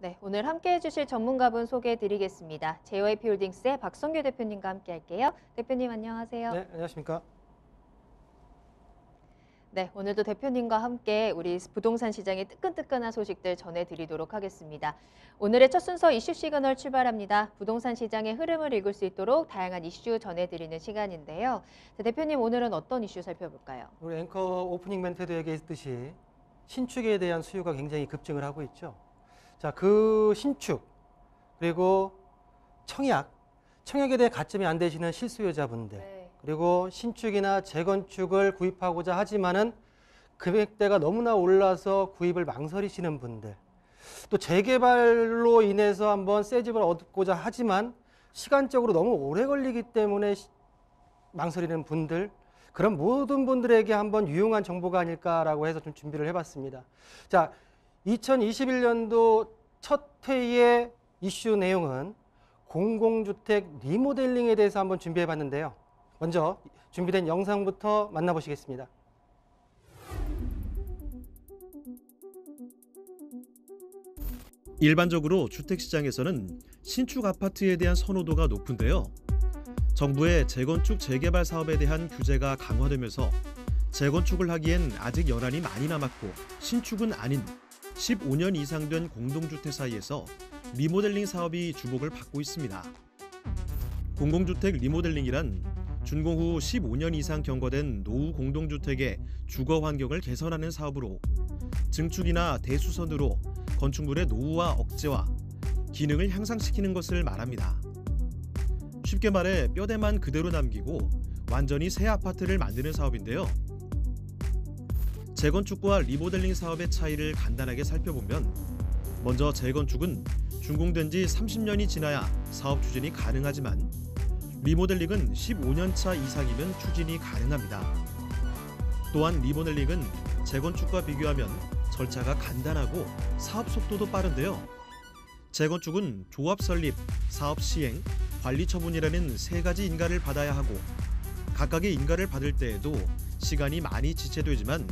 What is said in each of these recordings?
네, 오늘 함께 해주실 전문가분 소개해드리겠습니다. JYP 홀딩스의 박성규 대표님과 함께 할게요. 대표님 안녕하세요. 네, 안녕하십니까. 네, 오늘도 대표님과 함께 우리 부동산 시장의 뜨끈뜨끈한 소식들 전해드리도록 하겠습니다. 오늘의 첫 순서 이슈 시그널 출발합니다. 부동산 시장의 흐름을 읽을 수 있도록 다양한 이슈 전해드리는 시간인데요. 네, 대표님 오늘은 어떤 이슈 살펴볼까요? 우리 앵커 오프닝 멘트에도 얘기했듯이 신축에 대한 수요가 굉장히 급증을 하고 있죠. 자, 그 신축 그리고 청약에 대해 가점이 안 되시는 실수요자분들, 네. 그리고 신축이나 재건축을 구입하고자 하지만은 금액대가 너무나 올라서 구입을 망설이시는 분들, 또 재개발로 인해서 한번 새 집을 얻고자 하지만 시간적으로 너무 오래 걸리기 때문에 망설이는 분들, 그런 모든 분들에게 한번 유용한 정보가 아닐까라고 해서 좀 준비를 해봤습니다. 자, 2021년도 첫 회의 이슈 내용은 공공주택 리모델링에 대해서 한번 준비해봤는데요. 먼저 준비된 영상부터 만나보시겠습니다. 일반적으로 주택시장에서는 신축 아파트에 대한 선호도가 높은데요. 정부의 재건축 재개발 사업에 대한 규제가 강화되면서 재건축을 하기엔 아직 연한이 많이 남았고 신축은 아닌 15년 이상 된 공동주택 사이에서 리모델링 사업이 주목을 받고 있습니다. 공공주택 리모델링이란 준공 후 15년 이상 경과된 노후 공동주택의 주거 환경을 개선하는 사업으로 증축이나 대수선으로 건축물의 노후와 억제와 기능을 향상시키는 것을 말합니다. 쉽게 말해 뼈대만 그대로 남기고 완전히 새 아파트를 만드는 사업인데요. 재건축과 리모델링 사업의 차이를 간단하게 살펴보면, 먼저 재건축은 준공된 지 30년이 지나야 사업 추진이 가능하지만 리모델링은 15년 차 이상이면 추진이 가능합니다. 또한 리모델링은 재건축과 비교하면 절차가 간단하고 사업 속도도 빠른데요. 재건축은 조합 설립, 사업 시행, 관리 처분이라는 세 가지 인가를 받아야 하고 각각의 인가를 받을 때에도 시간이 많이 지체되지만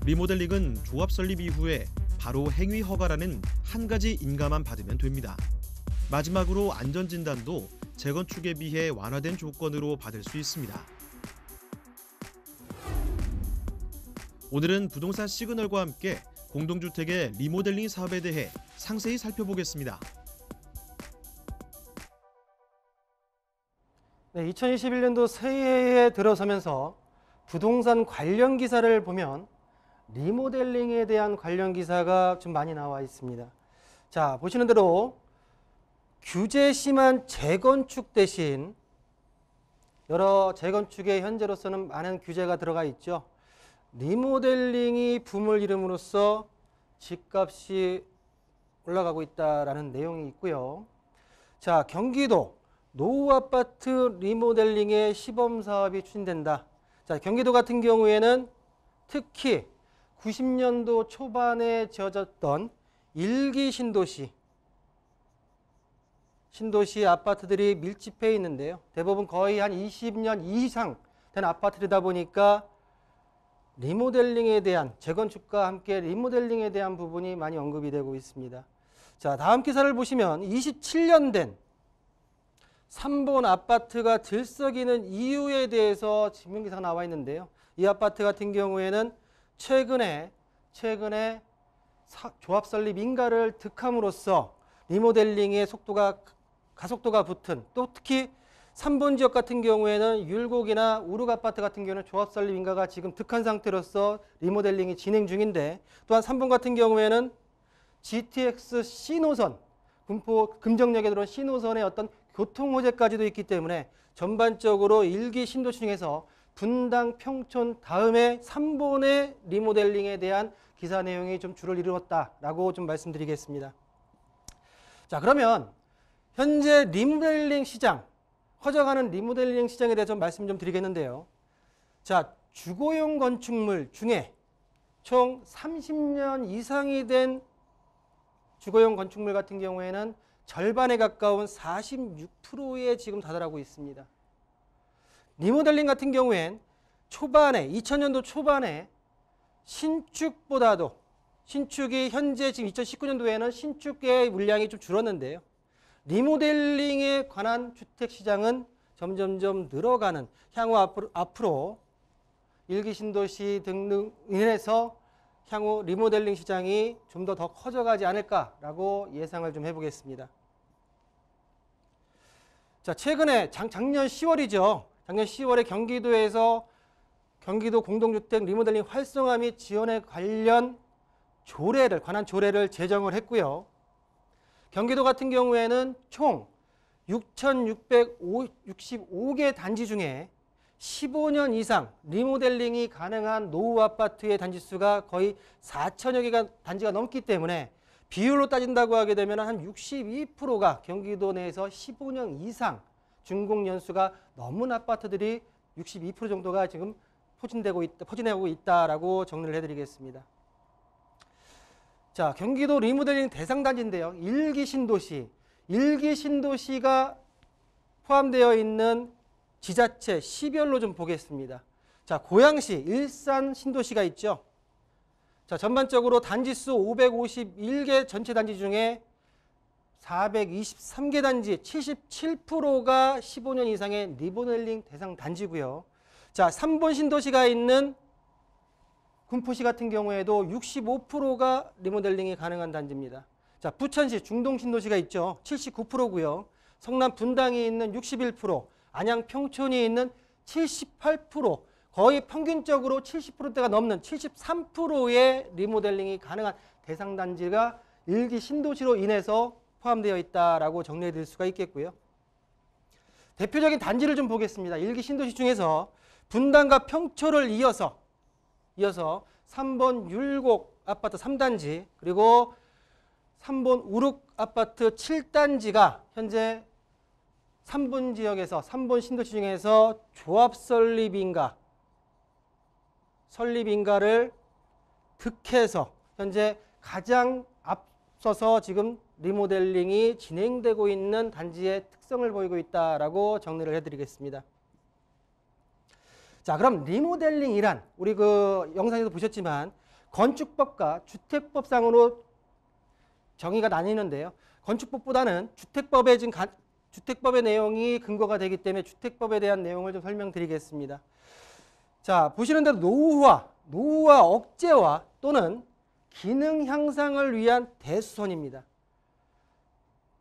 리모델링은 조합 설립 이후에 바로 행위 허가라는 한 가지 인가만 받으면 됩니다. 마지막으로 안전진단도 재건축에 비해 완화된 조건으로 받을 수 있습니다. 오늘은 부동산 시그널과 함께 공동주택의 리모델링 사업에 대해 상세히 살펴보겠습니다. 네, 2021년도 새해에 들어서면서 부동산 관련 기사를 보면 리모델링에 대한 관련 기사가 좀 많이 나와 있습니다. 자, 보시는 대로 규제 심한 재건축 대신 여러 재건축에 현재로서는 많은 규제가 들어가 있죠. 리모델링이 붐을 이름으로써 집값이 올라가고 있다라는 내용이 있고요. 자, 경기도 노후 아파트 리모델링의 시범 사업이 추진된다. 자, 경기도 같은 경우에는 특히 90년도 초반에 지어졌던 일기 신도시 아파트들이 밀집해 있는데요. 대부분 거의 한 20년 이상 된 아파트이다 보니까 리모델링에 대한, 재건축과 함께 리모델링에 대한 부분이 많이 언급이 되고 있습니다. 자, 다음 기사를 보시면 27년 된 3번 아파트가 들썩이는 이유에 대해서 증명기사가 나와 있는데요. 이 아파트 같은 경우에는 최근에 조합 설립 인가를 득함으로써 리모델링의 가속도가 붙은, 또 특히 3번 지역 같은 경우에는 율곡이나 우룩 아파트 같은 경우는 조합 설립 인가가 지금 득한 상태로서 리모델링이 진행 중인데, 또한 3번 같은 경우에는 GTX C노선, 군포 금정역에 들어온 C노선의 어떤 교통 호재까지도 있기 때문에 전반적으로 일기 신도시 중에서 분당, 평촌 다음에 3번의 리모델링에 대한 기사 내용이 좀 주를 이루었다라고 좀 말씀드리겠습니다. 자, 그러면 현재 리모델링 시장, 커져가는 리모델링 시장에 대해서 말씀 좀 드리겠는데요. 자, 주거용 건축물 중에 총 30년 이상이 된 주거용 건축물 같은 경우에는 절반에 가까운 46%에 지금 다다르고 있습니다. 리모델링 같은 경우엔 2000년도 초반에 신축이 현재 지금 2019년도에는 신축의 물량이 좀 줄었는데요. 리모델링에 관한 주택 시장은 점점점 늘어가는, 향후 앞으로 일기 신도시 등등 인해서 향후 리모델링 시장이 좀 더 커져가지 않을까라고 예상을 좀 해보겠습니다. 자, 최근에 작년 10월이죠. 작년 10월에 경기도에서 경기도 공동주택 리모델링 활성화 및 지원에 관련 관한 조례를 제정을 했고요. 경기도 같은 경우에는 총 6,665개 단지 중에 15년 이상 리모델링이 가능한 노후 아파트의 단지 수가 거의 4천여 개가 단지가 넘기 때문에 비율로 따진다고 하게 되면 한 62%가 경기도 내에서 15년 이상 준공 연수가 넘은 아파트들이 62% 정도가 지금 포진하고 있다라고 정리를 해드리겠습니다. 자, 경기도 리모델링 대상 단지인데요. 일기 신도시가 포함되어 있는 지자체 시별로 좀 보겠습니다. 자, 고양시, 일산 신도시가 있죠. 자, 전반적으로 단지수 551개 전체 단지 중에 423개 단지 77%가 15년 이상의 리모델링 대상 단지고요. 자, 3번 신도시가 있는 군포시 같은 경우에도 65%가 리모델링이 가능한 단지입니다. 자, 부천시 중동 신도시가 있죠. 79%고요. 성남 분당이 있는 61%, 안양 평촌이 있는 78%, 거의 평균적으로 70%대가 넘는 73%의 리모델링이 가능한 대상 단지가 일기 신도시로 인해서 포함되어 있다라고 정리해 드릴 수가 있겠고요. 대표적인 단지를 좀 보겠습니다. 일기 신도시 중에서 분당과 평촌을 이어서 3번 율곡 아파트 3단지 그리고 3번 우룩 아파트 7단지가 현재 3번 지역에서 3번 신도시 중에서 조합 설립인가를 득해서 현재 가장 앞서서 지금 리모델링이 진행되고 있는 단지의 특성을 보이고 있다라고 정리를 해드리겠습니다. 자, 그럼 리모델링이란 우리 그 영상에서 보셨지만 건축법과 주택법상으로 정의가 나뉘는데요. 건축법보다는 주택법의 내용이 근거가 되기 때문에 주택법에 대한 내용을 좀 설명드리겠습니다. 자, 보시는 대로 노후화 억제와 또는 기능 향상을 위한 대수선입니다.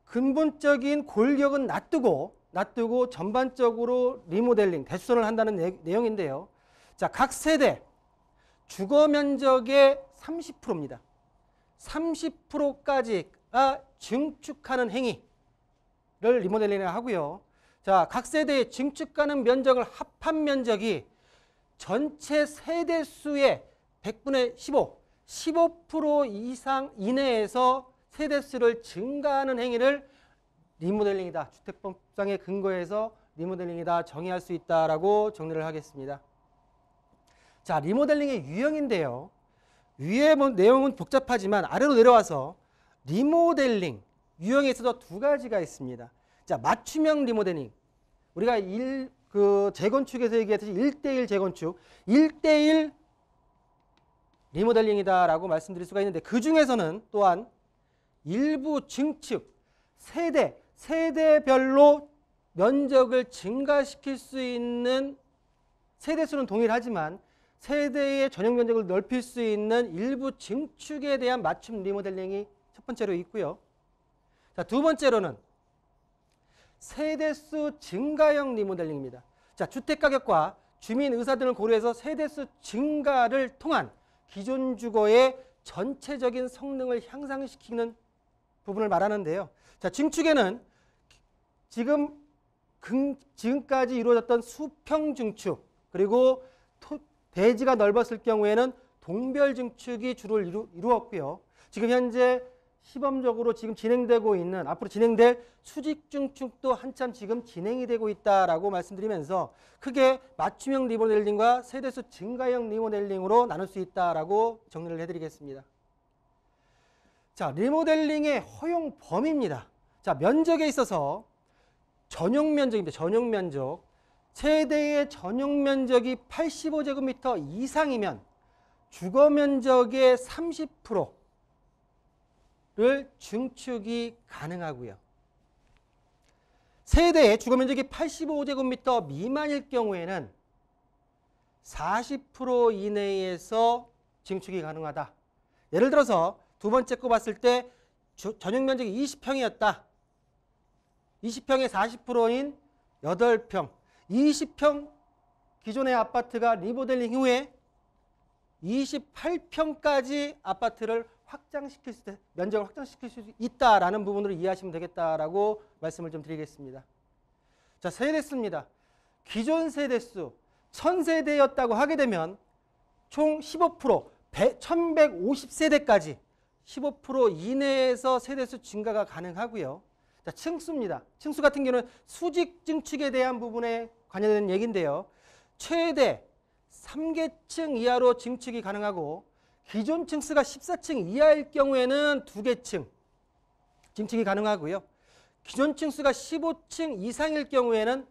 근본적인 골격은 놔두고 전반적으로 리모델링, 대수선을 한다는 내용인데요. 자, 각 세대 주거 면적의 30%입니다. 30%까지가 증축하는 행위를 리모델링을 하고요. 자, 각 세대의 증축가능 면적을 합한 면적이 전체 세대 수의 100분의 15% 이상 이내에서 세대 수를 증가하는 행위를 리모델링이다. 주택법상의 근거에서 리모델링이다. 정의할 수 있다라고 정리를 하겠습니다. 자, 리모델링의 유형인데요. 위에 내용은 복잡하지만 아래로 내려와서 리모델링 유형에 있어서 두 가지가 있습니다. 자, 맞춤형 리모델링. 우리가 재건축에서 얘기했듯이 1:1 재건축, 1:1 리모델링이다라고 말씀드릴 수가 있는데 그 중에서는 또한 일부 증축, 세대별로 면적을 증가시킬 수 있는 세대수는 동일하지만 세대의 전용 면적을 넓힐 수 있는 일부 증축에 대한 맞춤 리모델링이 첫 번째로 있고요. 자, 두 번째로는 세대수 증가형 리모델링입니다. 자, 주택가격과 주민 의사 등을 고려해서 세대수 증가를 통한 기존 주거의 전체적인 성능을 향상시키는 부분을 말하는데요. 자, 증축에는 지금까지 이루어졌던 수평 증축 그리고 대지가 넓었을 경우에는 동별 증축이 주로 이루었고요. 지금 현재 시범적으로 지금 진행되고 있는 앞으로 진행될 수직 증축도 한참 지금 진행이 되고 있다라고 말씀드리면서 크게 맞춤형 리모델링과 세대수 증가형 리모델링으로 나눌 수 있다라고 정리를 해드리겠습니다. 자, 리모델링의 허용 범위입니다. 자, 면적에 있어서 전용 면적입니다. 전용 면적. 세대의 전용 면적이 85제곱미터 이상이면 주거 면적의 30% 증축이 가능하고요. 세대의 주거면적이 85제곱미터 미만일 경우에는 40% 이내에서 증축이 가능하다. 예를 들어서 두 번째 거 봤을 때 전용면적이 20평이었다. 20평의 40%인 8평. 20평 기존의 아파트가 리모델링 후에 28평까지 아파트를 확장시킬 수, 면적을 확장시킬 수 있다라는 부분으로 이해하시면 되겠다라고 말씀을 좀 드리겠습니다. 자, 세대수입니다. 기존 세대수 1000세대였다고 하게 되면 총 15%, 1150세대까지 15% 이내에서 세대수 증가가 가능하고요. 자, 층수입니다. 층수 같은 경우는 수직 증축에 대한 부분에 관련된 얘기인데요. 최대 3개층 이하로 증축이 가능하고 기존 층수가 14층 이하일 경우에는 2개층 증축이 가능하고요. 기존 층수가 15층 이상일 경우에는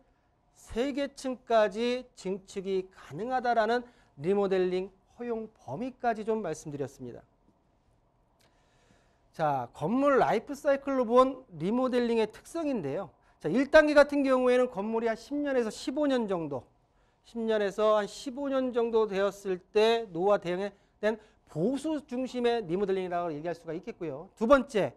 3개층까지 증축이 가능하다라는 리모델링 허용 범위까지 좀 말씀드렸습니다. 자, 건물 라이프 사이클로 본 리모델링의 특성인데요. 자, 1단계 같은 경우에는 건물이 한 10년에서 15년 정도, 10년에서 한 15년 정도 되었을 때 노후화 대응에 된 보수 중심의 리모델링이라고 얘기할 수가 있겠고요. 두 번째,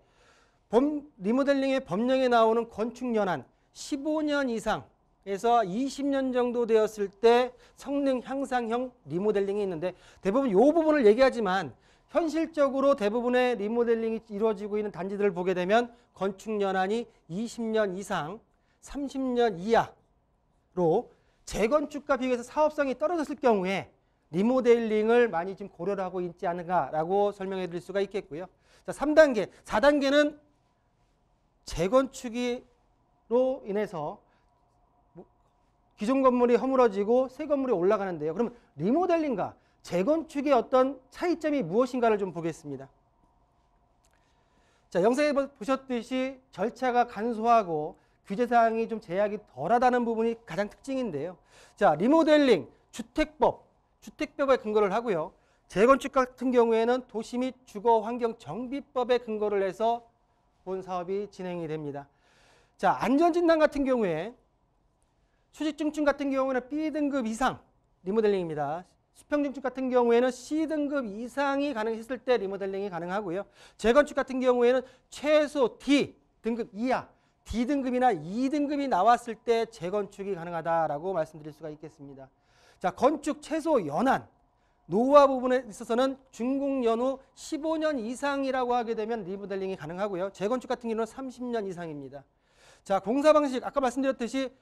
리모델링의 법령에 나오는 건축 연한 15년 이상에서 20년 정도 되었을 때 성능 향상형 리모델링이 있는데 대부분 이 부분을 얘기하지만 현실적으로 대부분의 리모델링이 이루어지고 있는 단지들을 보게 되면 건축 연한이 20년 이상, 30년 이하로 재건축과 비교해서 사업성이 떨어졌을 경우에 리모델링을 많이 지금 고려를 하고 있지 않은가라고 설명해 드릴 수가 있겠고요. 자, 3단계, 4단계는 재건축으로 인해서 기존 건물이 허물어지고 새 건물이 올라가는데요. 그러면 리모델링과 재건축의 어떤 차이점이 무엇인가를 좀 보겠습니다. 자, 영상에 보셨듯이 절차가 간소하고 규제사항이 좀 제약이 덜하다는 부분이 가장 특징인데요. 자, 리모델링, 주택법에 근거를 하고요. 재건축 같은 경우에는 도시 및 주거환경정비법에 근거를 해서 본 사업이 진행이 됩니다. 자, 안전진단 같은 경우에 수직증축 같은 경우에는 B등급 이상 리모델링입니다. 수평증축 같은 경우에는 C등급 이상이 가능했을 때 리모델링이 가능하고요. 재건축 같은 경우에는 최소 D등급 이하, D등급이나 E등급이 나왔을 때 재건축이 가능하다라고 말씀드릴 수가 있겠습니다. 자, 건축 최소 연한, 노후화 부분에 있어서는 준공 연후 15년 이상이라고 하게 되면 리모델링이 가능하고요. 재건축 같은 경우는 30년 이상입니다. 자, 공사 방식 아까 말씀드렸듯이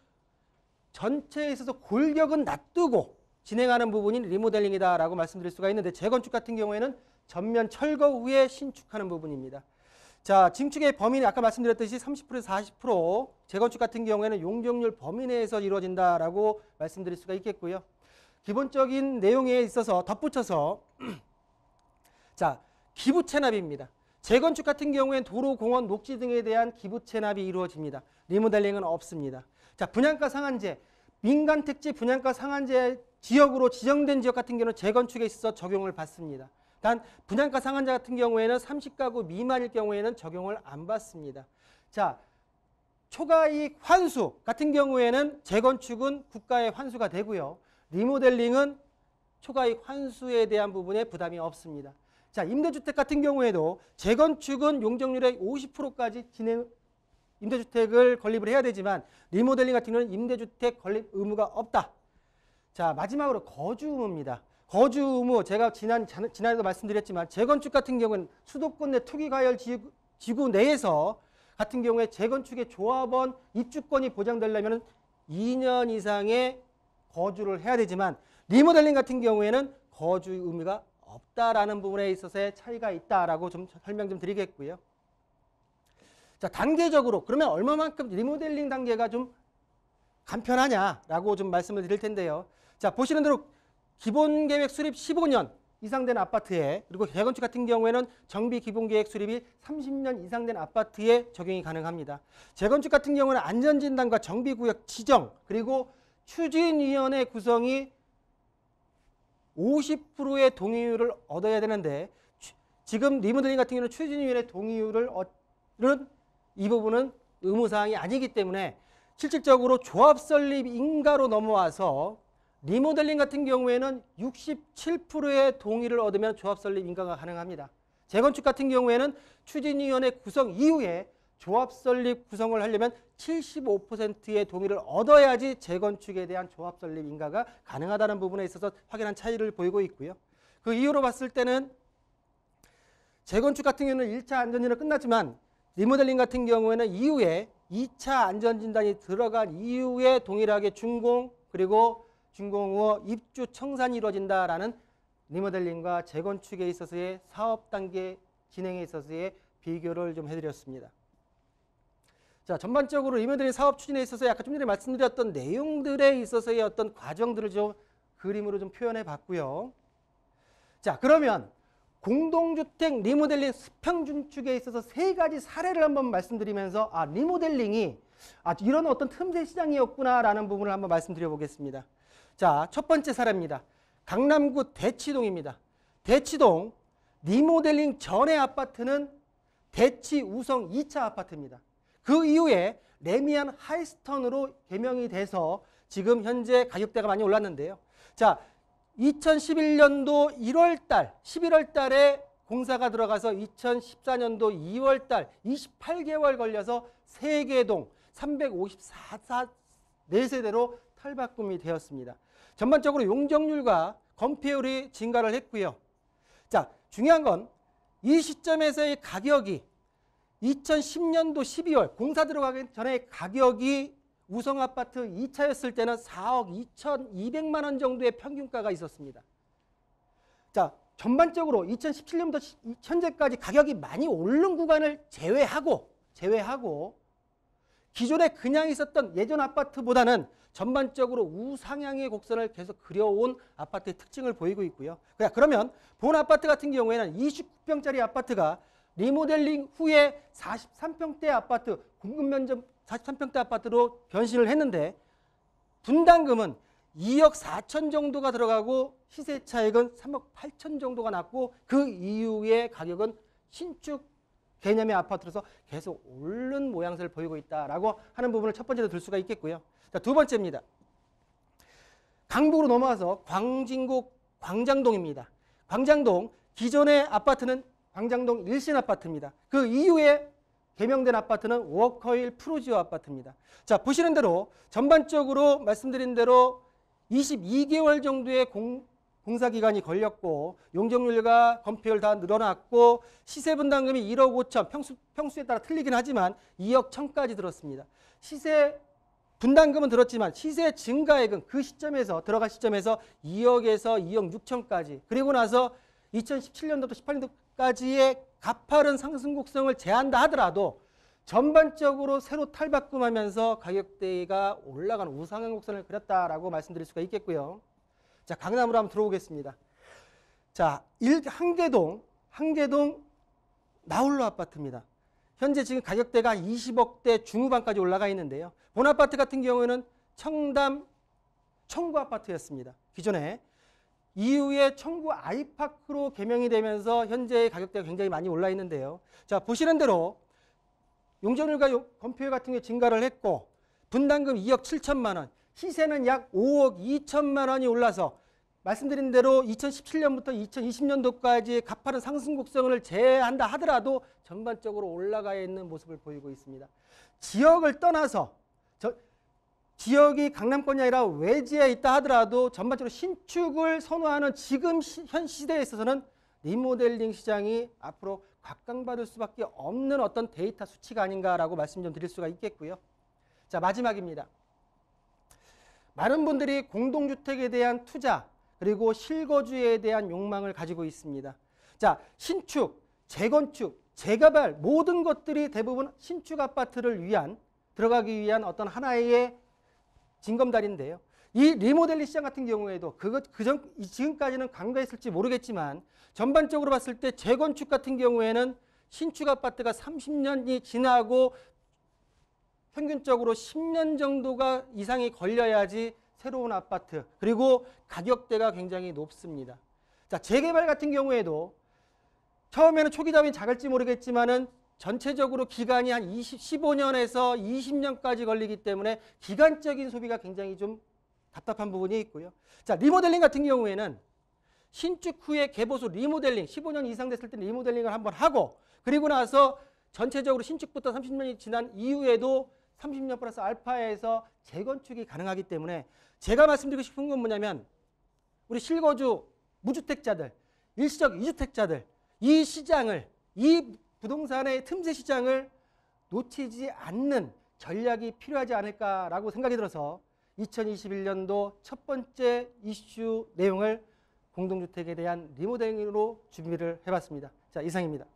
전체에 있어서 골격은 놔두고 진행하는 부분이 리모델링이다라고 말씀드릴 수가 있는데 재건축 같은 경우에는 전면 철거 후에 신축하는 부분입니다. 자, 증축의 범위는 아까 말씀드렸듯이 30%에서 40%, 재건축 같은 경우에는 용적률 범위 내에서 이루어진다라고 말씀드릴 수가 있겠고요. 기본적인 내용에 있어서 덧붙여서 자, 기부 체납입니다. 재건축 같은 경우에는 도로, 공원, 녹지 등에 대한 기부 체납이 이루어집니다. 리모델링은 없습니다. 자, 분양가 상한제, 민간 택지 분양가 상한제 지역으로 지정된 지역 같은 경우는 재건축에 있어서 적용을 받습니다. 단 분양가 상한제 같은 경우에는 30가구 미만일 경우에는 적용을 안 받습니다. 자, 초과이익 환수 같은 경우에는 재건축은 국가의 환수가 되고요. 리모델링은 초과이익 환수에 대한 부분에 부담이 없습니다. 자, 임대주택 같은 경우에도 재건축은 용적률의 50%까지 임대주택을 건립을 해야 되지만 리모델링 같은 경우는 임대주택 건립 의무가 없다. 자, 마지막으로 거주 의무입니다. 거주 의무, 제가 지난해도 말씀드렸지만 재건축 같은 경우는 수도권 내 투기과열 지구 내에서 같은 경우에 재건축의 조합원 입주권이 보장되려면 2년 이상의 거주를 해야 되지만 리모델링 같은 경우에는 거주 의무가 없다라는 부분에 있어서의 차이가 있다라고 좀 설명 좀 드리겠고요. 자, 단계적으로 그러면 얼마만큼 리모델링 단계가 좀 간편하냐라고 좀 말씀을 드릴 텐데요. 자, 보시는 대로 기본계획 수립 15년 이상 된 아파트에, 그리고 재건축 같은 경우에는 정비 기본계획 수립이 30년 이상 된 아파트에 적용이 가능합니다. 재건축 같은 경우는 안전진단과 정비구역 지정, 그리고 추진위원회 구성이 50%의 동의율을 얻어야 되는데 지금 리모델링 같은 경우는 추진위원회 동의율을 이 부분은 의무사항이 아니기 때문에 실질적으로 조합 설립 인가로 넘어와서 리모델링 같은 경우에는 67%의 동의를 얻으면 조합 설립 인가가 가능합니다. 재건축 같은 경우에는 추진위원회 구성 이후에 조합 설립 구성을 하려면 75%의 동의를 얻어야지 재건축에 대한 조합 설립 인가가 가능하다는 부분에 있어서 확연한 차이를 보이고 있고요. 그 이유로 봤을 때는 재건축 같은 경우는 1차 안전진단은 끝났지만 리모델링 같은 경우에는 이후에 2차 안전진단이 들어간 이후에 동일하게 준공 그리고 준공 후 입주 청산이 이루어진다라는 리모델링과 재건축에 있어서의 사업 단계 진행에 있어서의 비교를 좀 해드렸습니다. 자, 전반적으로 리모델링 사업 추진에 있어서 아까 좀 전에 말씀드렸던 내용들에 있어서의 어떤 과정들을 좀 그림으로 좀 표현해 봤고요. 자, 그러면 공동주택 리모델링 수평 준축에 있어서 3가지 사례를 한번 말씀드리면서 리모델링이 이런 어떤 틈새 시장이었구나라는 부분을 한번 말씀드려 보겠습니다. 자, 첫 번째 사례입니다. 강남구 대치동입니다. 대치동 리모델링 전의 아파트는 대치 우성 2차 아파트입니다. 그 이후에 레미안 하이스턴으로 개명이 돼서 지금 현재 가격대가 많이 올랐는데요. 자, 2011년도 1월 11월 달에 공사가 들어가서 2014년도 2월 달 28개월 걸려서 3개 동 354세대로 탈바꿈이 되었습니다. 전반적으로 용적률과 건폐율이 증가를 했고요. 자, 중요한 건 이 시점에서의 가격이 2010년도 12월 공사 들어가기 전에 가격이 우성아파트 2차였을 때는 4억 2,200만 원 정도의 평균가가 있었습니다. 자, 전반적으로 2017년부터 현재까지 가격이 많이 오른 구간을 제외하고 기존에 그냥 있었던 예전 아파트보다는 전반적으로 우상향의 곡선을 계속 그려온 아파트의 특징을 보이고 있고요. 그러면 본 아파트 같은 경우에는 29평짜리 아파트가 리모델링 후에 43평대 아파트, 공급 면적 43평대 아파트로 변신을 했는데 분담금은 2억 4천 정도가 들어가고 시세 차익은 3억 8천 정도가 났고 그 이후의 가격은 신축 개념의 아파트로서 계속 오른 모양새를 보이고 있다라고 하는 부분을 첫 번째로 들 수가 있겠고요. 자, 두 번째입니다. 강북으로 넘어와서 광장동입니다. 광장동 기존의 아파트는 광장동 1신 아파트입니다. 그 이후에 개명된 아파트는 워커힐 프로지오 아파트입니다. 자, 보시는 대로 전반적으로 말씀드린 대로 22개월 정도의 공사 기간이 걸렸고 용적률과 건폐율 다 늘어났고 시세 분담금이 1억 5천 평수에 따라 틀리긴 하지만 2억 1천까지 들었습니다. 시세 분담금은 들었지만 시세 증가액은 그 시점에서 들어갈 시점에서 2억에서 2억 6천까지 그리고 나서 2017년도부터 18년도까지의 가파른 상승 곡선을 제한다 하더라도 전반적으로 새로 탈바꿈하면서 가격대가 올라가는 우상향 곡선을 그렸다라고 말씀드릴 수가 있겠고요. 자, 강남으로 한번 들어오겠습니다. 자, 한계동 나홀로 아파트입니다. 현재 지금 가격대가 20억대 중후반까지 올라가 있는데요. 본 아파트 같은 경우에는 청담 청구 아파트였습니다. 기존에 이후에 청구 아이파크로 개명이 되면서 현재의 가격대가 굉장히 많이 올라 있는데요. 자, 보시는 대로 용적률과 건폐율 같은 게 증가를 했고 분담금 2억 7천만 원, 시세는 약 5억 2천만 원이 올라서 말씀드린 대로 2017년부터 2020년도까지 가파른 상승 곡선을 제외한다 하더라도 전반적으로 올라가 있는 모습을 보이고 있습니다. 지역을 떠나서 지역이 강남권이 아니라 외지에 있다 하더라도 전반적으로 신축을 선호하는 지금 현 시대에 있어서는 리모델링 시장이 앞으로 각광받을 수밖에 없는 어떤 데이터 수치가 아닌가라고 말씀 좀 드릴 수가 있겠고요. 자, 마지막입니다. 많은 분들이 공동주택에 대한 투자 그리고 실거주에 대한 욕망을 가지고 있습니다. 자, 신축, 재건축, 재개발 모든 것들이 대부분 신축 아파트를 위한 들어가기 위한 어떤 하나의 징검다리인데요. 이 리모델링 시장 같은 경우에도 지금까지는 간과했을지 모르겠지만 전반적으로 봤을 때 재건축 같은 경우에는 신축 아파트가 30년이 지나고 평균적으로 10년 정도가 이상이 걸려야지 새로운 아파트 그리고 가격대가 굉장히 높습니다. 자, 재개발 같은 경우에도 처음에는 초기 자본이 작을지 모르겠지만은 전체적으로 기간이 한 15년에서 20년까지 걸리기 때문에 기간적인 소비가 굉장히 좀 답답한 부분이 있고요. 자, 리모델링 같은 경우에는 신축 후에 개보수 리모델링, 15년 이상 됐을 때 리모델링을 한번 하고, 그리고 나서 전체적으로 신축부터 30년이 지난 이후에도 30년 플러스 알파에서 재건축이 가능하기 때문에 제가 말씀드리고 싶은 건 뭐냐면, 우리 실거주 무주택자들, 일시적 이주택자들, 이 시장을, 이 부동산의 틈새 시장을 놓치지 않는 전략이 필요하지 않을까라고 생각이 들어서 2021년도 첫 번째 이슈 내용을 공동주택에 대한 리모델링으로 준비를 해봤습니다. 자, 이상입니다.